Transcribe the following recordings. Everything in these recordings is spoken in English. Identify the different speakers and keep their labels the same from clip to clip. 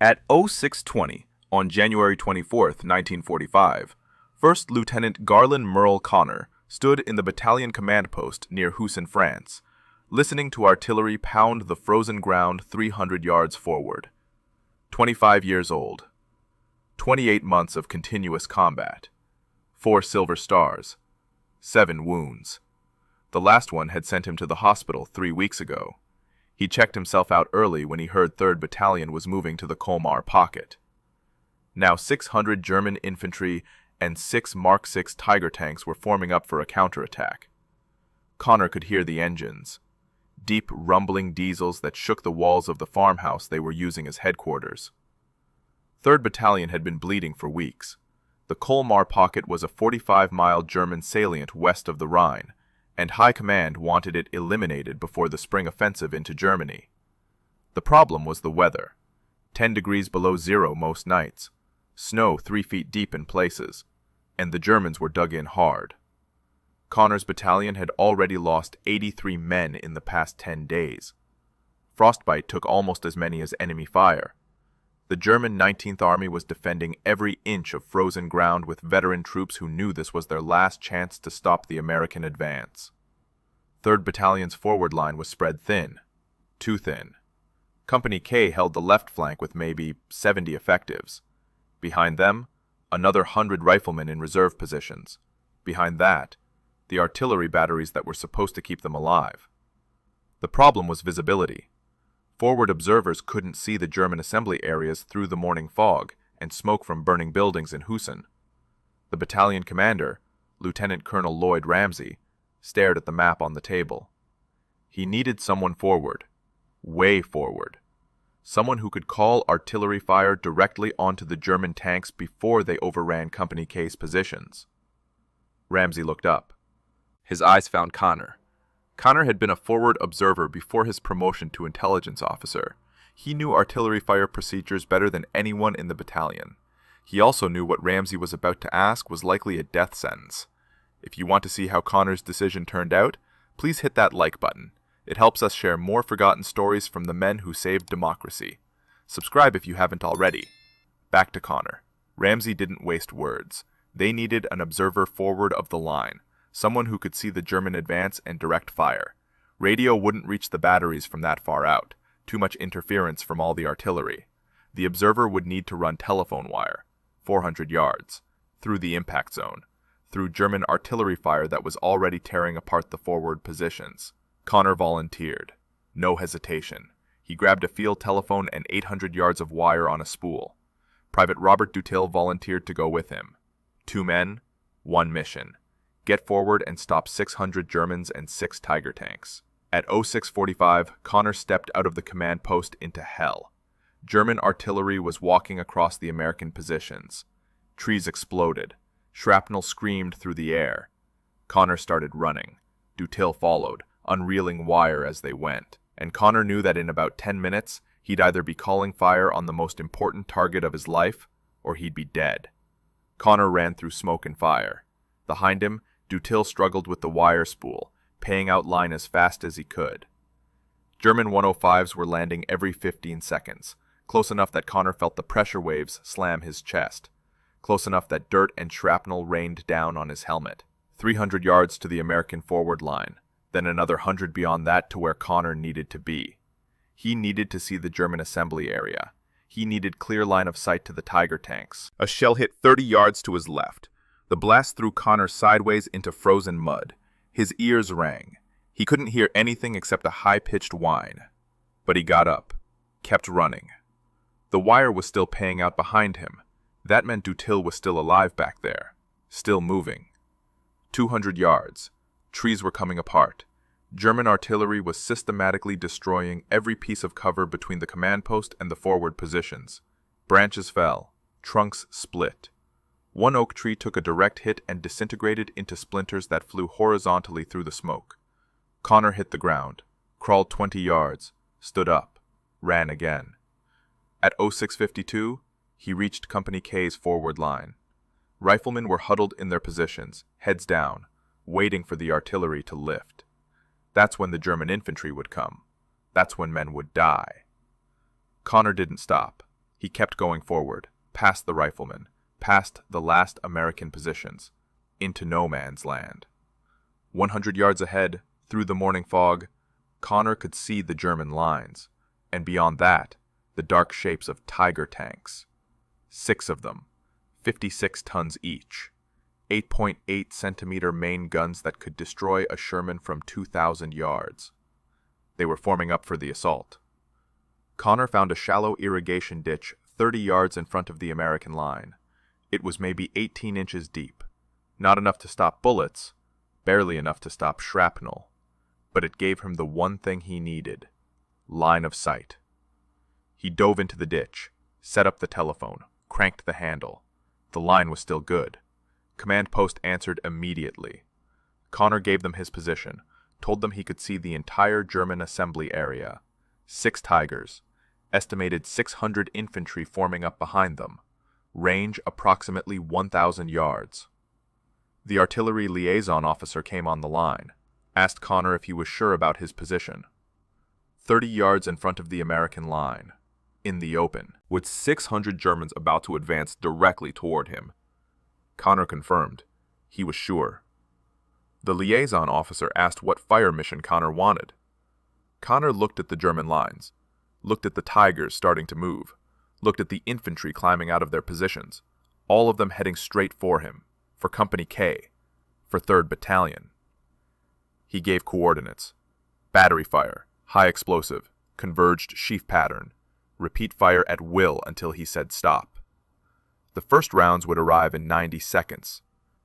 Speaker 1: At 0620, on January 24th, 1945, First Lieutenant Garlin Murl Conner stood in the battalion command post near Houssen, France, listening to artillery pound the frozen ground 300 yards forward. 25 years old. 28 months of continuous combat. 4 silver stars. 7 wounds. The last one had sent him to the hospital 3 weeks ago. He checked himself out early when he heard 3rd Battalion was moving to the Colmar pocket. Now 600 German infantry and 6 Mark VI Tiger tanks were forming up for a counterattack. Conner could hear the engines. Deep, rumbling diesels that shook the walls of the farmhouse they were using as headquarters. 3rd Battalion had been bleeding for weeks. The Colmar pocket was a 45-mile German salient west of the Rhine, and High Command wanted it eliminated before the spring offensive into Germany. The problem was the weather. 10 degrees below zero most nights, snow 3 feet deep in places, and the Germans were dug in hard. Conner's battalion had already lost 83 men in the past 10 days. Frostbite took almost as many as enemy fire. The German 19th Army was defending every inch of frozen ground with veteran troops who knew this was their last chance to stop the American advance. 3rd Battalion's forward line was spread thin. Too thin. Company K held the left flank with maybe 70 effectives. Behind them, another 100 riflemen in reserve positions. Behind that, the artillery batteries that were supposed to keep them alive. The problem was visibility. Forward observers couldn't see the German assembly areas through the morning fog and smoke from burning buildings in Houssen. The battalion commander, Lieutenant Colonel Lloyd Ramsey, stared at the map on the table. He needed someone forward, way forward. Someone who could call artillery fire directly onto the German tanks before they overran Company K's positions. Ramsey looked up. His eyes found Conner. Conner had been a forward observer before his promotion to intelligence officer. He knew artillery fire procedures better than anyone in the battalion. He also knew what Ramsey was about to ask was likely a death sentence. If you want to see how Conner's decision turned out, please hit that like button. It helps us share more forgotten stories from the men who saved democracy. Subscribe if you haven't already. Back to Conner. Ramsey didn't waste words. They needed an observer forward of the line. Someone who could see the German advance and direct fire. Radio wouldn't reach the batteries from that far out. Too much interference from all the artillery. The observer would need to run telephone wire, 400 yards, through the impact zone, through German artillery fire that was already tearing apart the forward positions. Conner volunteered. No hesitation. He grabbed a field telephone and 800 yards of wire on a spool. Private Robert Dutil volunteered to go with him. 2 men, 1 mission. Get forward and stop 600 Germans and 6 Tiger tanks. At 0645, Conner stepped out of the command post into hell. German artillery was walking across the American positions. Trees exploded. Shrapnel screamed through the air. Conner started running. Dutil followed, unreeling wire as they went. And Conner knew that in about 10 minutes, he'd either be calling fire on the most important target of his life, or he'd be dead. Conner ran through smoke and fire. Behind him, Dutil struggled with the wire spool, paying out line as fast as he could. German 105s were landing every 15 seconds, close enough that Conner felt the pressure waves slam his chest, close enough that dirt and shrapnel rained down on his helmet. 300 yards to the American forward line, then another 100 beyond that to where Conner needed to be. He needed to see the German assembly area. He needed clear line of sight to the Tiger tanks. A shell hit 30 yards to his left. The blast threw Conner sideways into frozen mud. His ears rang. He couldn't hear anything except a high-pitched whine. But he got up, kept running. The wire was still paying out behind him. That meant Dutil was still alive back there, still moving. 200 yards. Trees were coming apart. German artillery was systematically destroying every piece of cover between the command post and the forward positions. Branches fell. Trunks split. 1 oak tree took a direct hit and disintegrated into splinters that flew horizontally through the smoke. Conner hit the ground, crawled 20 yards, stood up, ran again. At 0652, he reached Company K's forward line. Riflemen were huddled in their positions, heads down, waiting for the artillery to lift. That's when the German infantry would come. That's when men would die. Conner didn't stop. He kept going forward, past the riflemen, past the last American positions, into no man's land. 100 yards ahead, through the morning fog, Conner could see the German lines, and beyond that, the dark shapes of Tiger tanks. 6 of them, 56 tons each, 8.8 centimeter main guns that could destroy a Sherman from 2,000 yards. They were forming up for the assault. Conner found a shallow irrigation ditch 30 yards in front of the American line. It was maybe 18 inches deep. Not enough to stop bullets, barely enough to stop shrapnel. But it gave him the one thing he needed: line of sight. He dove into the ditch, set up the telephone, cranked the handle. The line was still good. Command post answered immediately. Conner gave them his position, told them he could see the entire German assembly area. 6 Tigers, estimated 600 infantry forming up behind them, range approximately 1,000 yards. The artillery liaison officer came on the line, asked Conner if he was sure about his position. 30 yards in front of the American line, in the open, with 600 Germans about to advance directly toward him. Conner confirmed. He was sure. The liaison officer asked what fire mission Conner wanted. Conner looked at the German lines, looked at the Tigers starting to move, looked at the infantry climbing out of their positions, all of them heading straight for him, for Company K, for 3rd Battalion. He gave coordinates: battery fire, high explosive, converged sheaf pattern, repeat fire at will until he said stop. The first rounds would arrive in 90 seconds.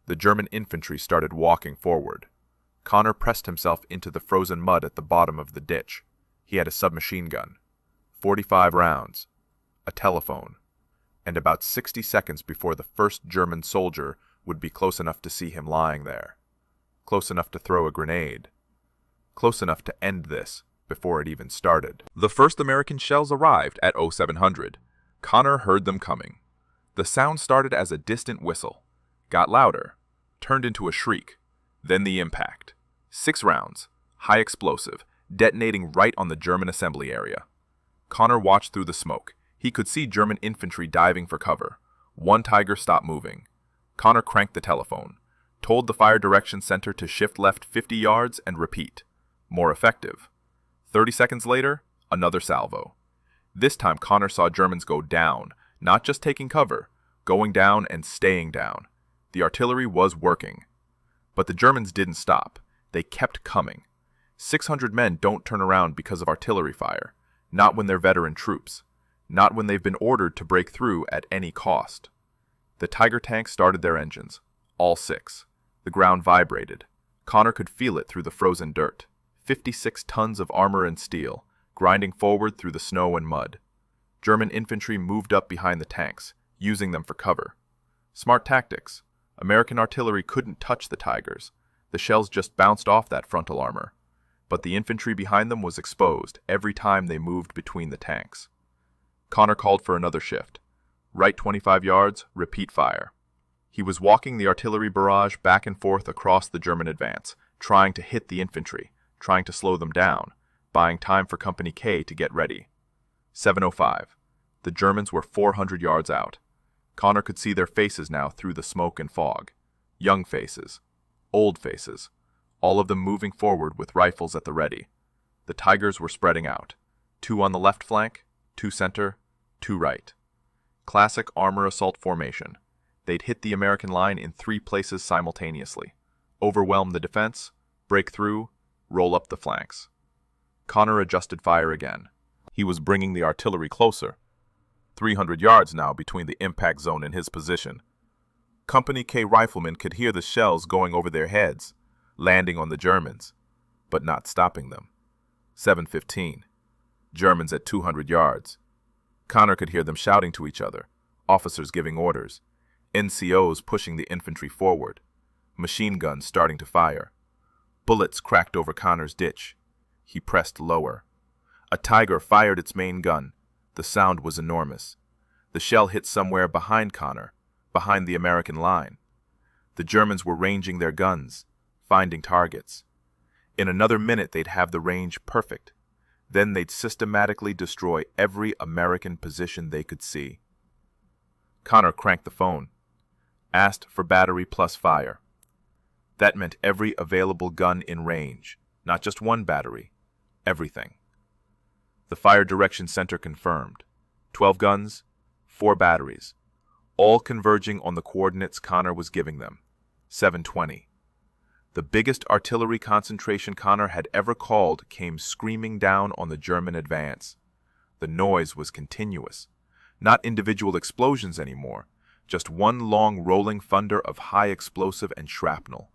Speaker 1: The German infantry started walking forward. Conner pressed himself into the frozen mud at the bottom of the ditch. He had a submachine gun, 45 rounds, a telephone, and about 60 seconds before the first German soldier would be close enough to see him lying there, close enough to throw a grenade, close enough to end this before it even started. The first American shells arrived at 0700. Conner heard them coming. The sound started as a distant whistle, got louder, turned into a shriek, then the impact. 6 rounds, high explosive, detonating right on the German assembly area. Conner watched through the smoke. He could see German infantry diving for cover. 1 Tiger stopped moving. Conner cranked the telephone, told the fire direction center to shift left 50 yards and repeat. More effective. 30 seconds later, another salvo. This time Conner saw Germans go down, not just taking cover, going down and staying down. The artillery was working. But the Germans didn't stop. They kept coming. 600 men don't turn around because of artillery fire, not when they're veteran troops, not when they've been ordered to break through at any cost. The Tiger tanks started their engines, all 6. The ground vibrated. Conner could feel it through the frozen dirt. 56 tons of armor and steel, grinding forward through the snow and mud. German infantry moved up behind the tanks, using them for cover. Smart tactics. American artillery couldn't touch the Tigers. The shells just bounced off that frontal armor. But the infantry behind them was exposed every time they moved between the tanks. Conner called for another shift. Right 25 yards, repeat fire. He was walking the artillery barrage back and forth across the German advance, trying to hit the infantry, trying to slow them down, buying time for Company K to get ready. 7:05. The Germans were 400 yards out. Conner could see their faces now through the smoke and fog. Young faces, old faces, all of them moving forward with rifles at the ready. The Tigers were spreading out. 2 on the left flank, 2 center, 2 right. Classic armor assault formation. They'd hit the American line in 3 places simultaneously. Overwhelm the defense, break through, roll up the flanks. Conner adjusted fire again. He was bringing the artillery closer. 300 yards now between the impact zone and his position. Company K riflemen could hear the shells going over their heads, landing on the Germans, but not stopping them. 7:15. Germans at 200 yards. Conner could hear them shouting to each other, officers giving orders, NCOs pushing the infantry forward, machine guns starting to fire. Bullets cracked over Conner's ditch. He pressed lower. A Tiger fired its main gun. The sound was enormous. The shell hit somewhere behind Conner, behind the American line. The Germans were ranging their guns, finding targets. In another minute they'd have the range perfect. Then they'd systematically destroy every American position they could see. Conner cranked the phone, asked for battery plus fire. That meant every available gun in range, not just one battery, everything. The Fire Direction Center confirmed. 12 guns, 4 batteries, all converging on the coordinates Conner was giving them, 720. The biggest artillery concentration Conner had ever called came screaming down on the German advance. The noise was continuous, not individual explosions anymore, just one long rolling thunder of high explosive and shrapnel.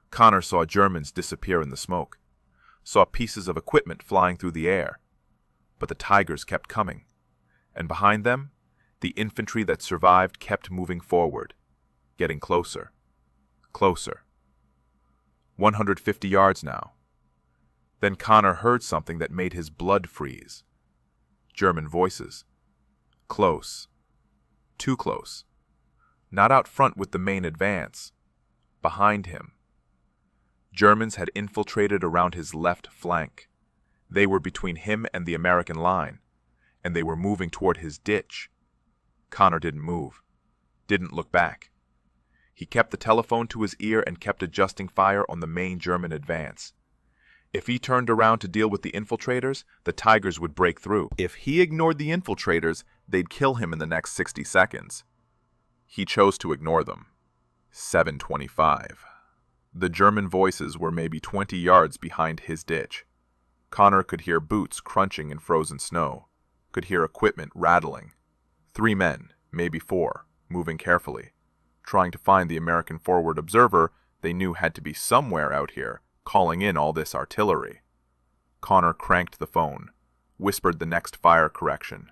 Speaker 1: Conner saw Germans disappear in the smoke, saw pieces of equipment flying through the air. But the Tigers kept coming, and behind them, the infantry that survived kept moving forward, getting closer, closer. 150 yards now. Then Conner heard something that made his blood freeze. German voices. Close. Too close. Not out front with the main advance. Behind him. Germans had infiltrated around his left flank. They were between him and the American line, and they were moving toward his ditch. Conner didn't move, didn't look back. He kept the telephone to his ear and kept adjusting fire on the main German advance. If he turned around to deal with the infiltrators, the Tigers would break through. If he ignored the infiltrators, they'd kill him in the next 60 seconds. He chose to ignore them. 725. The German voices were maybe 20 yards behind his ditch. Conner could hear boots crunching in frozen snow, could hear equipment rattling. 3 men, maybe 4, moving carefully, trying to find the American forward observer they knew had to be somewhere out here, calling in all this artillery. Conner cranked the phone, whispered the next fire correction.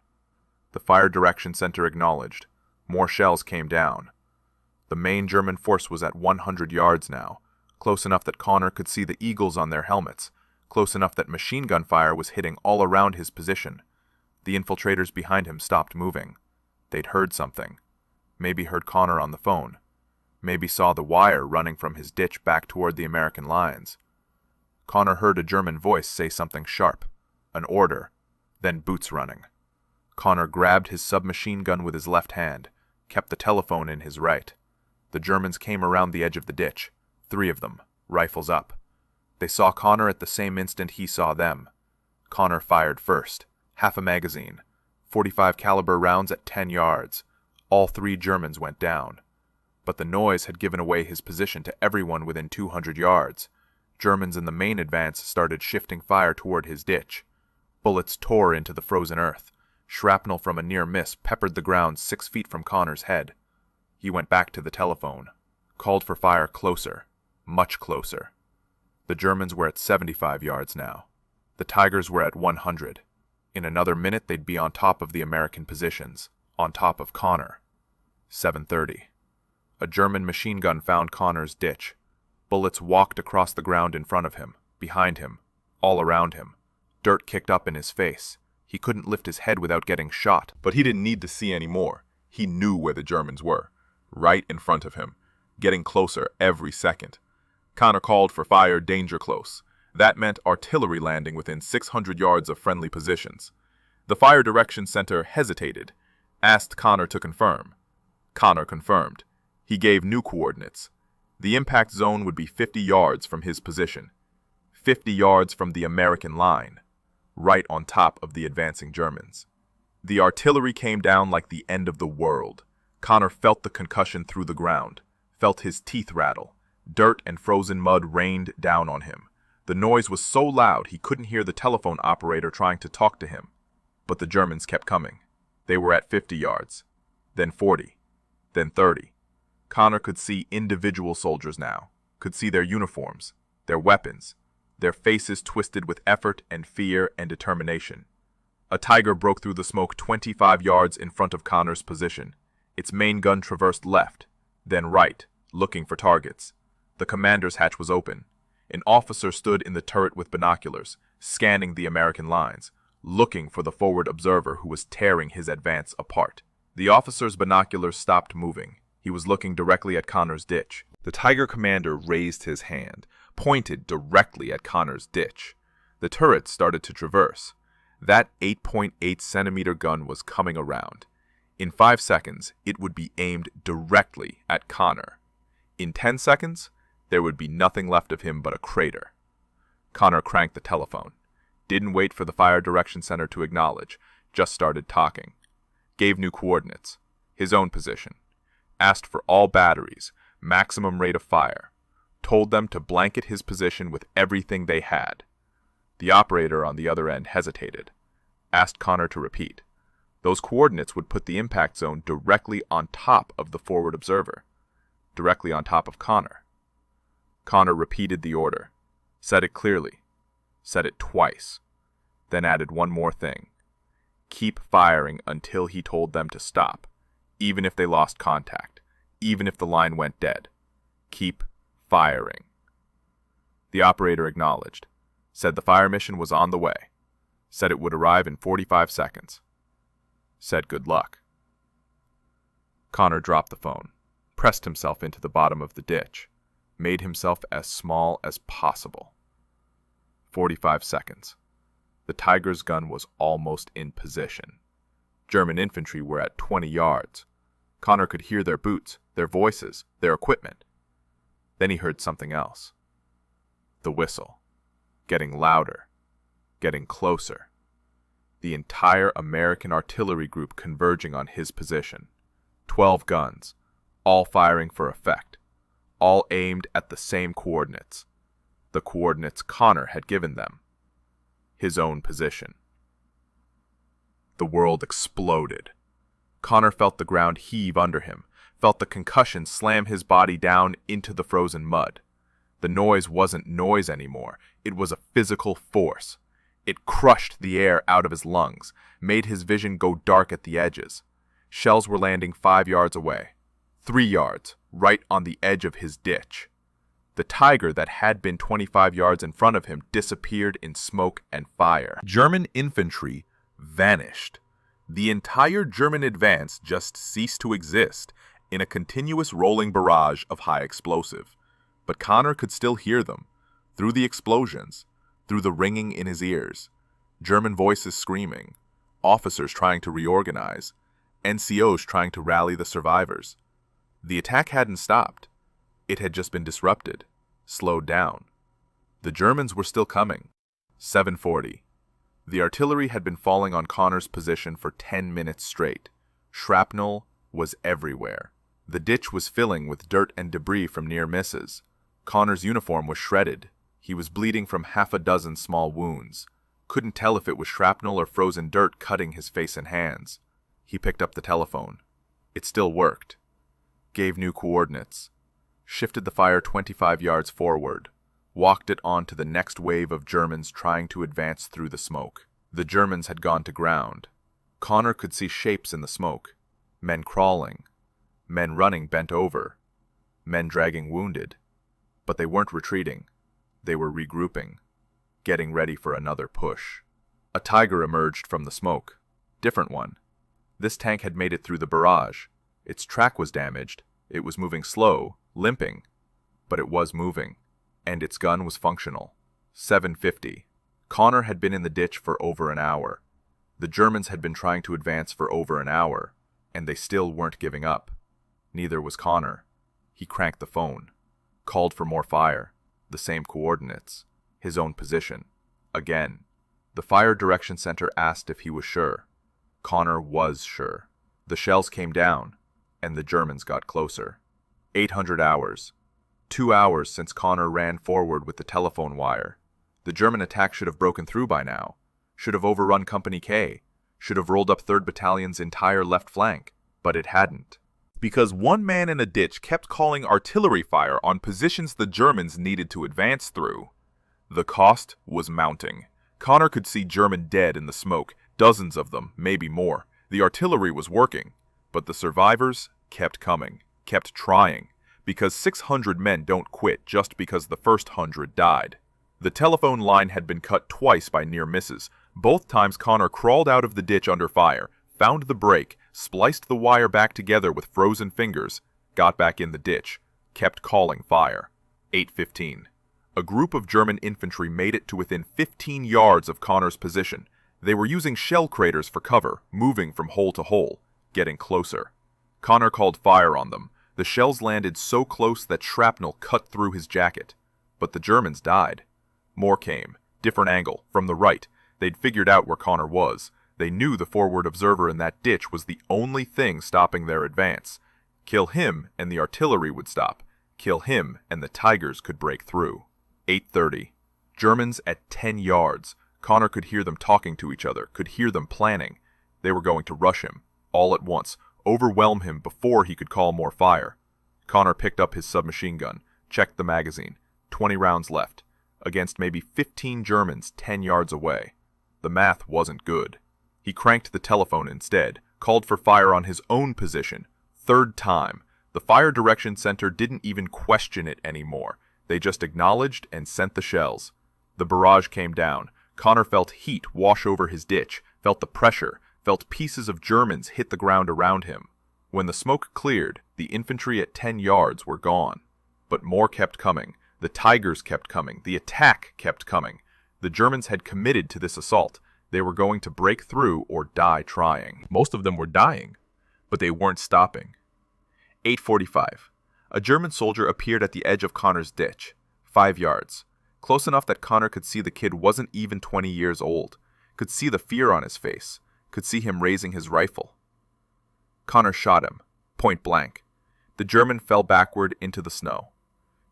Speaker 1: The Fire Direction Center acknowledged. More shells came down. The main German force was at 100 yards now, close enough that Conner could see the eagles on their helmets, close enough that machine gun fire was hitting all around his position. The infiltrators behind him stopped moving. They'd heard something. Maybe heard Conner on the phone. Maybe saw the wire running from his ditch back toward the American lines. Conner heard a German voice say something sharp, an order, then boots running. Conner grabbed his submachine gun with his left hand, kept the telephone in his right. The Germans came around the edge of the ditch, 3 of them, rifles up. They saw Conner at the same instant he saw them. Conner fired first, half a magazine, 45 caliber rounds at 10 yards. All 3 Germans went down. But the noise had given away his position to everyone within 200 yards. Germans in the main advance started shifting fire toward his ditch. Bullets tore into the frozen earth. Shrapnel from a near miss peppered the ground 6 feet from Conner's head. He went back to the telephone, called for fire closer, much closer. The Germans were at 75 yards now. The Tigers were at 100. In another minute they'd be on top of the American positions, on top of Conner. 7:30. A German machine gun found Conner's ditch. Bullets walked across the ground in front of him, behind him, all around him. Dirt kicked up in his face. He couldn't lift his head without getting shot. But he didn't need to see any more. He knew where the Germans were, right in front of him, getting closer every second. Conner called for fire danger close. That meant artillery landing within 600 yards of friendly positions. The Fire Direction Center hesitated, asked Conner to confirm. Conner confirmed. He gave new coordinates. The impact zone would be 50 yards from his position, 50 yards from the American line, right on top of the advancing Germans. The artillery came down like the end of the world. Conner felt the concussion through the ground, felt his teeth rattle. Dirt and frozen mud rained down on him. The noise was so loud he couldn't hear the telephone operator trying to talk to him. But the Germans kept coming. They were at 50 yards, then 40, then 30. Conner could see individual soldiers now, could see their uniforms, their weapons, their faces twisted with effort and fear and determination. A Tiger broke through the smoke 25 yards in front of Conner's position. Its main gun traversed left, then right, looking for targets. The commander's hatch was open. An officer stood in the turret with binoculars, scanning the American lines, looking for the forward observer who was tearing his advance apart. The officer's binoculars stopped moving. He was looking directly at Conner's ditch. The Tiger commander raised his hand, pointed directly at Conner's ditch. The turrets started to traverse. That 8.8-centimeter gun was coming around. In 5 seconds, it would be aimed directly at Conner. In 10 seconds, there would be nothing left of him but a crater. Conner cranked the telephone. Didn't wait for the Fire Direction Center to acknowledge, just started talking. Gave new coordinates, his own position. Asked for all batteries, maximum rate of fire. Told them to blanket his position with everything they had. The operator on the other end hesitated. Asked Conner to repeat. Those coordinates would put the impact zone directly on top of the forward observer. Directly on top of Conner. Conner repeated the order. Said it clearly. Said it twice. Then added one more thing. Keep firing until he told them to stop. Even if they lost contact. Even if the line went dead. Keep firing. The operator acknowledged. Said the fire mission was on the way. Said it would arrive in 45 seconds. Said good luck. Conner dropped the phone. Pressed himself into the bottom of the ditch. Made himself as small as possible. 45 seconds. The Tiger's gun was almost in position. German infantry were at 20 yards. Conner could hear their boots, their voices, their equipment. Then he heard something else. The whistle. Getting louder. Getting closer. The entire American artillery group converging on his position. 12 guns, all firing for effect. All aimed at the same coordinates. The coordinates Conner had given them. His own position. The world exploded. Conner felt the ground heave under him, felt the concussion slam his body down into the frozen mud. The noise wasn't noise anymore. It was a physical force. It crushed the air out of his lungs, made his vision go dark at the edges. Shells were landing 5 yards away. 3 yards, right on the edge of his ditch. The Tiger that had been 25 yards in front of him disappeared in smoke and fire. German infantry vanished. The entire German advance just ceased to exist in a continuous rolling barrage of high explosive. But Conner could still hear them, through the explosions, through the ringing in his ears. German voices screaming, officers trying to reorganize, NCOs trying to rally the survivors. The attack hadn't stopped. It had just been disrupted, slowed down. The Germans were still coming. 7:40. The artillery had been falling on Conner's position for 10 minutes straight. Shrapnel was everywhere. The ditch was filling with dirt and debris from near misses. Conner's uniform was shredded. He was bleeding from half a dozen small wounds. Couldn't tell if it was shrapnel or frozen dirt cutting his face and hands. He picked up the telephone. It still worked. Gave new coordinates. Shifted the fire 25 yards forward. Walked it on to the next wave of Germans trying to advance through the smoke. The Germans had gone to ground. Conner could see shapes in the smoke. Men crawling. Men running bent over. Men dragging wounded. But they weren't retreating. They were regrouping. Getting ready for another push. A Tiger emerged from the smoke. Different one. This tank had made it through the barrage. Its track was damaged. It was moving slow, limping. But it was moving. And its gun was functional. 7:50. Conner had been in the ditch for over an hour. The Germans had been trying to advance for over an hour, and they still weren't giving up. Neither was Conner. He cranked the phone. Called for more fire. The same coordinates. His own position. Again. The Fire Direction Center asked if he was sure. Conner was sure. The shells came down, and the Germans got closer. 800 hours. 2 hours since Conner ran forward with the telephone wire. The German attack should have broken through by now. Should have overrun Company K. Should have rolled up 3rd Battalion's entire left flank. But it hadn't. Because one man in a ditch kept calling artillery fire on positions the Germans needed to advance through. The cost was mounting. Conner could see German dead in the smoke, dozens of them, maybe more. The artillery was working, but the survivors kept coming, kept trying, because 600 men don't quit just because the first 100 died. The telephone line had been cut twice by near misses. Both times Conner crawled out of the ditch under fire, found the break, spliced the wire back together with frozen fingers, got back in the ditch, kept calling fire. 8:15. A group of German infantry made it to within 15 yards of Conner's position. They were using shell craters for cover, moving from hole to hole, getting closer. Conner called fire on them. The shells landed so close that shrapnel cut through his jacket. But the Germans died. More came, different angle, from the right. They'd figured out where Conner was. They knew the forward observer in that ditch was the only thing stopping their advance. Kill him and the artillery would stop. Kill him and the Tigers could break through. 8:30. Germans at 10 yards. Conner could hear them talking to each other, could hear them planning. They were going to rush him, all at once, overwhelm him before he could call more fire. Conner picked up his submachine gun, checked the magazine. 20 rounds left, against maybe 15 Germans 10 yards away. The math wasn't good. He cranked the telephone instead, called for fire on his own position. Third time. The fire direction center didn't even question it anymore. They just acknowledged and sent the shells. The barrage came down. Conner felt heat wash over his ditch, felt the pressure, felt pieces of Germans hit the ground around him. When the smoke cleared, the infantry at 10 yards were gone. But more kept coming. The Tigers kept coming. The attack kept coming. The Germans had committed to this assault. They were going to break through or die trying. Most of them were dying, but they weren't stopping. 8:45. A German soldier appeared at the edge of Conner's ditch, 5 yards. Close enough that Conner could see the kid wasn't even 20 years old, could see the fear on his face, could see him raising his rifle. Conner shot him, point blank. The German fell backward into the snow.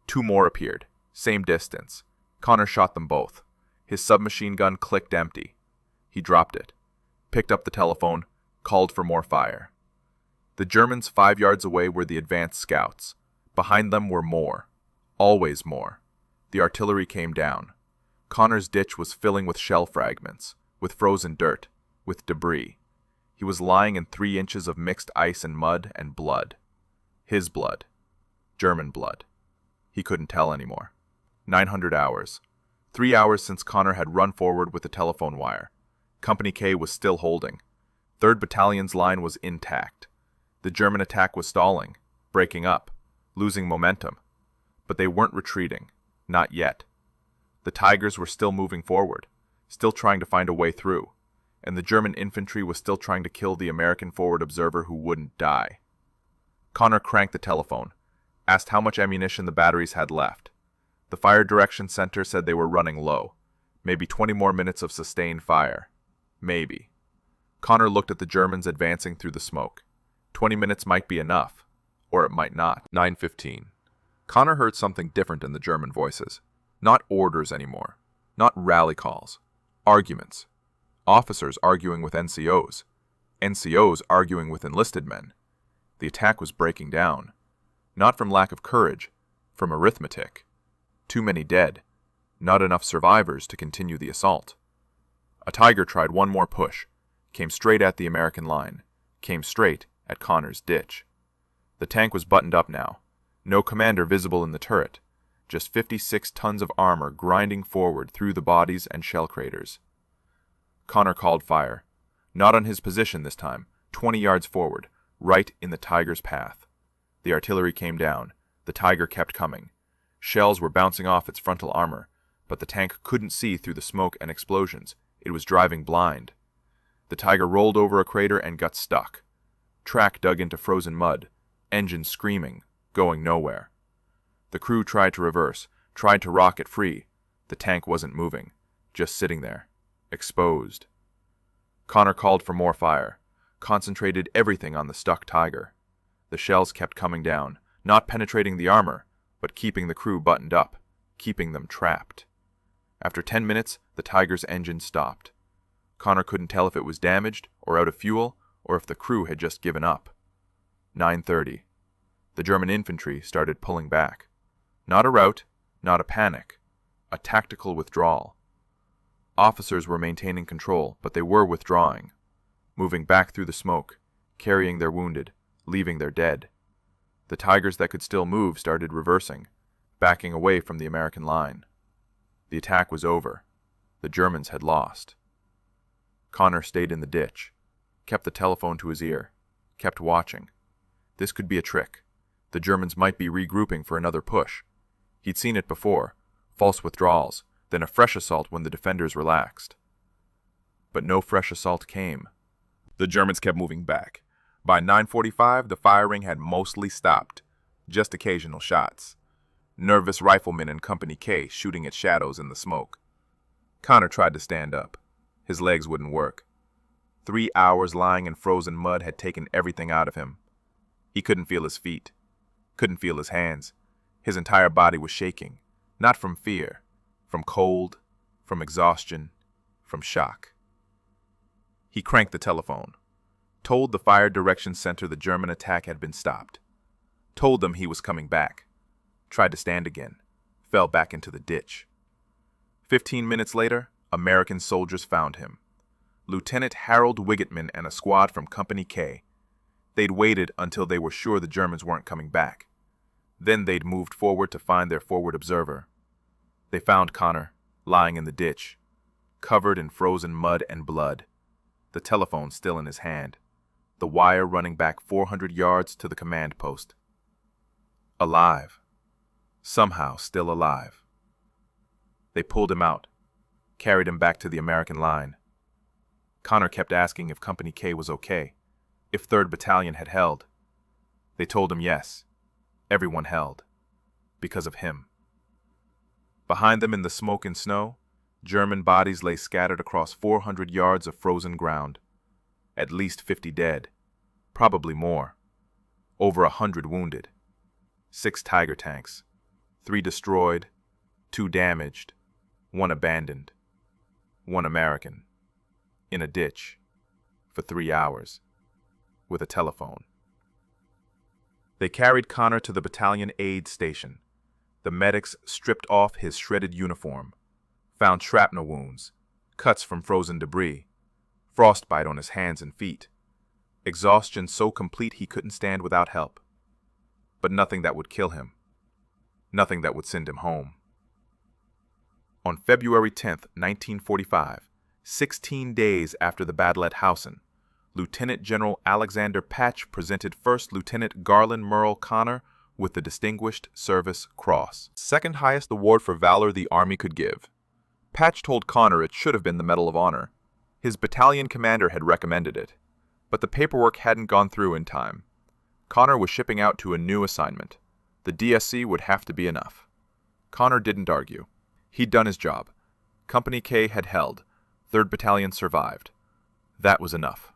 Speaker 1: 2 more appeared, same distance. Conner shot them both. His submachine gun clicked empty. He dropped it, picked up the telephone, called for more fire. The Germans 5 yards away were the advanced scouts. Behind them were more. Always more. The artillery came down. Conner's ditch was filling with shell fragments, with frozen dirt, with debris. He was lying in 3 inches of mixed ice and mud and blood. His blood. German blood. He couldn't tell anymore. 900 hours. 3 hours since Conner had run forward with the telephone wire. Company K was still holding. 3rd Battalion's line was intact. The German attack was stalling, breaking up, losing momentum. But they weren't retreating. Not yet. The Tigers were still moving forward, still trying to find a way through, and the German infantry was still trying to kill the American forward observer who wouldn't die. Conner cranked the telephone, asked how much ammunition the batteries had left. The fire direction center said they were running low. Maybe 20 more minutes of sustained fire. Maybe. Conner looked at the Germans advancing through the smoke. 20 minutes might be enough, or it might not. 9:15. Conner heard something different in the German voices. Not orders anymore. Not rally calls. Arguments. Officers arguing with NCOs. NCOs arguing with enlisted men. The attack was breaking down. Not from lack of courage, from arithmetic. Too many dead. Not enough survivors to continue the assault. A Tiger tried one more push. Came straight at the American line. Came straight at Conner's ditch. The tank was buttoned up now. No commander visible in the turret. Just 56 tons of armor grinding forward through the bodies and shell craters. Conner called fire. Not on his position this time, 20 yards forward, right in the Tiger's path. The artillery came down. The Tiger kept coming. Shells were bouncing off its frontal armor, but the tank couldn't see through the smoke and explosions. It was driving blind. The Tiger rolled over a crater and got stuck. Track dug into frozen mud, engine screaming, going nowhere. The crew tried to reverse, tried to rocket free. The tank wasn't moving, just sitting there, exposed. Conner called for more fire, concentrated everything on the stuck Tiger. The shells kept coming down, not penetrating the armor, but keeping the crew buttoned up, keeping them trapped. After 10 minutes, the Tiger's engine stopped. Conner couldn't tell if it was damaged or out of fuel, or if the crew had just given up. 9:30. The German infantry started pulling back. Not a rout, not a panic. A tactical withdrawal. Officers were maintaining control, but they were withdrawing. Moving back through the smoke, carrying their wounded, leaving their dead. The Tigers that could still move started reversing, backing away from the American line. The attack was over. The Germans had lost. Conner stayed in the ditch, kept the telephone to his ear, kept watching. This could be a trick. The Germans might be regrouping for another push. He'd seen it before. false withdrawals, then a fresh assault when the defenders relaxed. But no fresh assault came. The Germans kept moving back. By 9:45, the firing had mostly stopped, just occasional shots. Nervous riflemen in Company K shooting at shadows in the smoke. Conner tried to stand up. His legs wouldn't work. 3 hours lying in frozen mud had taken everything out of him. He couldn't feel his feet, couldn't feel his hands. His entire body was shaking, not from fear, from cold, from exhaustion, from shock. He cranked the telephone, told the Fire Direction Center the German attack had been stopped, told them he was coming back, tried to stand again, fell back into the ditch. 15 minutes later, American soldiers found him. Lieutenant Harold Wigetman and a squad from Company K. They'd waited until they were sure the Germans weren't coming back. Then they'd moved forward to find their forward observer. They found Conner, lying in the ditch, covered in frozen mud and blood, the telephone still in his hand, the wire running back 400 yards to the command post. Alive. Somehow still alive. They pulled him out, carried him back to the American line. Conner kept asking if Company K was okay, if 3rd Battalion had held. They told him yes, everyone held, because of him. Behind them in the smoke and snow, German bodies lay scattered across 400 yards of frozen ground. At least 50 dead, probably more. Over 100 wounded. 6 Tiger tanks, 3 destroyed, 2 damaged, 1 abandoned, 1 American, in a ditch, for 3 hours, with a telephone. They carried Conner to the battalion aid station. The medics stripped off his shredded uniform, found shrapnel wounds, cuts from frozen debris, frostbite on his hands and feet, exhaustion so complete he couldn't stand without help. But nothing that would kill him, nothing that would send him home. On February 10th, 1945, 16 days after the battle at Houssen, Lieutenant General Alexander Patch presented 1st Lieutenant Garlin Murl Conner with the Distinguished Service Cross, second highest award for valor the Army could give. Patch told Conner it should have been the Medal of Honor. His battalion commander had recommended it, but the paperwork hadn't gone through in time. Conner was shipping out to a new assignment. The DSC would have to be enough. Conner didn't argue. He'd done his job. Company K had held. 3rd Battalion survived. That was enough.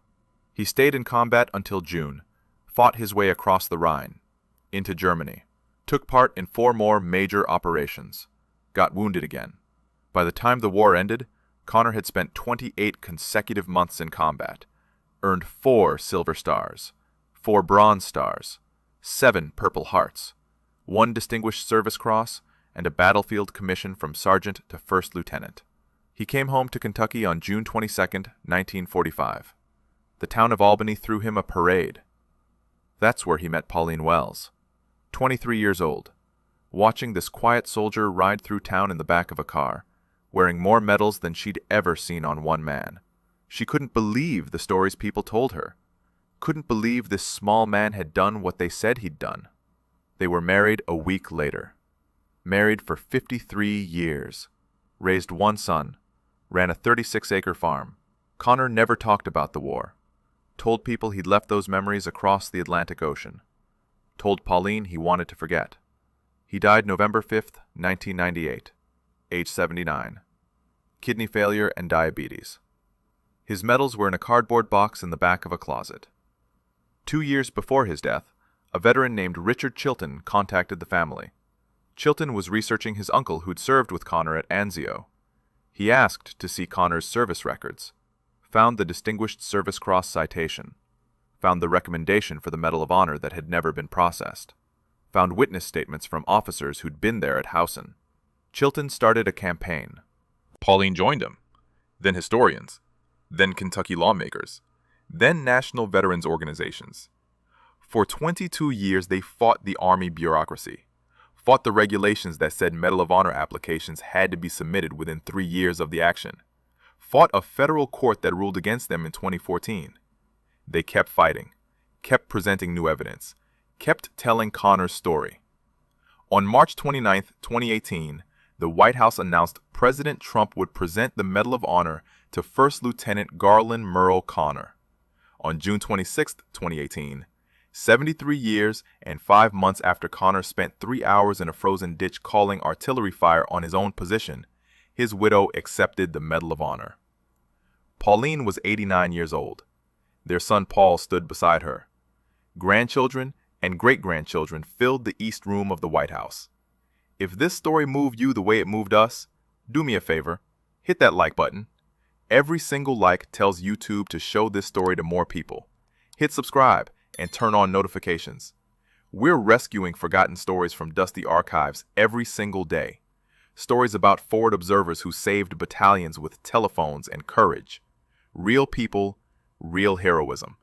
Speaker 1: He stayed in combat until June, fought his way across the Rhine, into Germany, took part in 4 more major operations, got wounded again. By the time the war ended, Conner had spent 28 consecutive months in combat, earned 4 Silver Stars, 4 Bronze Stars, 7 Purple Hearts, 1 Distinguished Service Cross, and a battlefield commission from Sergeant to 1st Lieutenant. He came home to Kentucky on June 22, 1945. The town of Albany threw him a parade. That's where he met Pauline Wells, 23 years old, watching this quiet soldier ride through town in the back of a car, wearing more medals than she'd ever seen on one man. She couldn't believe the stories people told her. Couldn't believe this small man had done what they said he'd done. They were married a week later. Married for 53 years. Raised 1 son. Ran a 36-acre farm. Conner never talked about the war. Told people he'd left those memories across the Atlantic Ocean. Told Pauline he wanted to forget. He died November 5th, 1998, age 79. Kidney failure and diabetes. His medals were in a cardboard box in the back of a closet. 2 years before his death, a veteran named Richard Chilton contacted the family. Chilton was researching his uncle who'd served with Conner at Anzio. He asked to see Conner's service records, found the Distinguished Service Cross citation, found the recommendation for the Medal of Honor that had never been processed, found witness statements from officers who'd been there at Houssen. Chilton started a campaign. Pauline joined him, then historians, then Kentucky lawmakers, then national veterans organizations. For 22 years, they fought the Army bureaucracy, fought the regulations that said Medal of Honor applications had to be submitted within 3 years of the action, fought a federal court that ruled against them in 2014. They kept fighting, kept presenting new evidence, kept telling Conner's story. On March 29, 2018, the White House announced President Trump would present the Medal of Honor to First Lieutenant Garlin Murl Conner. On June 26, 2018, 73 years and 5 months after Conner spent 3 hours in a frozen ditch calling artillery fire on his own position, his widow accepted the Medal of Honor. Pauline was 89 years old. Their son Paul stood beside her. Grandchildren and great-grandchildren filled the East Room of the White House. If this story moved you the way it moved us, do me a favor, hit that like button. Every single like tells YouTube to show this story to more people. Hit subscribe and turn on notifications. We're rescuing forgotten stories from dusty archives every single day. Stories about forward observers who saved battalions with telephones and courage. Real people, real heroism.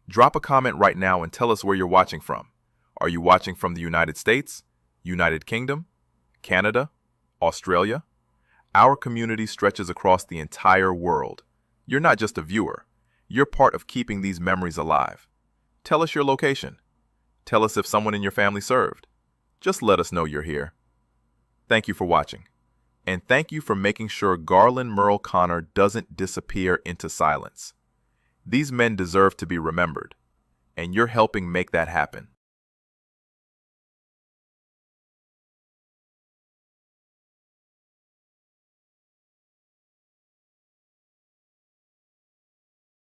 Speaker 1: Drop a comment right now and tell us where you're watching from. Are you watching from the United States, United Kingdom, Canada, Australia? Our community stretches across the entire world. You're not just a viewer. You're part of keeping these memories alive. Tell us your location. Tell us if someone in your family served. Just let us know you're here. Thank you for watching. And thank you for making sure Garlin Murl Conner doesn't disappear into silence. These men deserve to be remembered, and you're helping make that happen.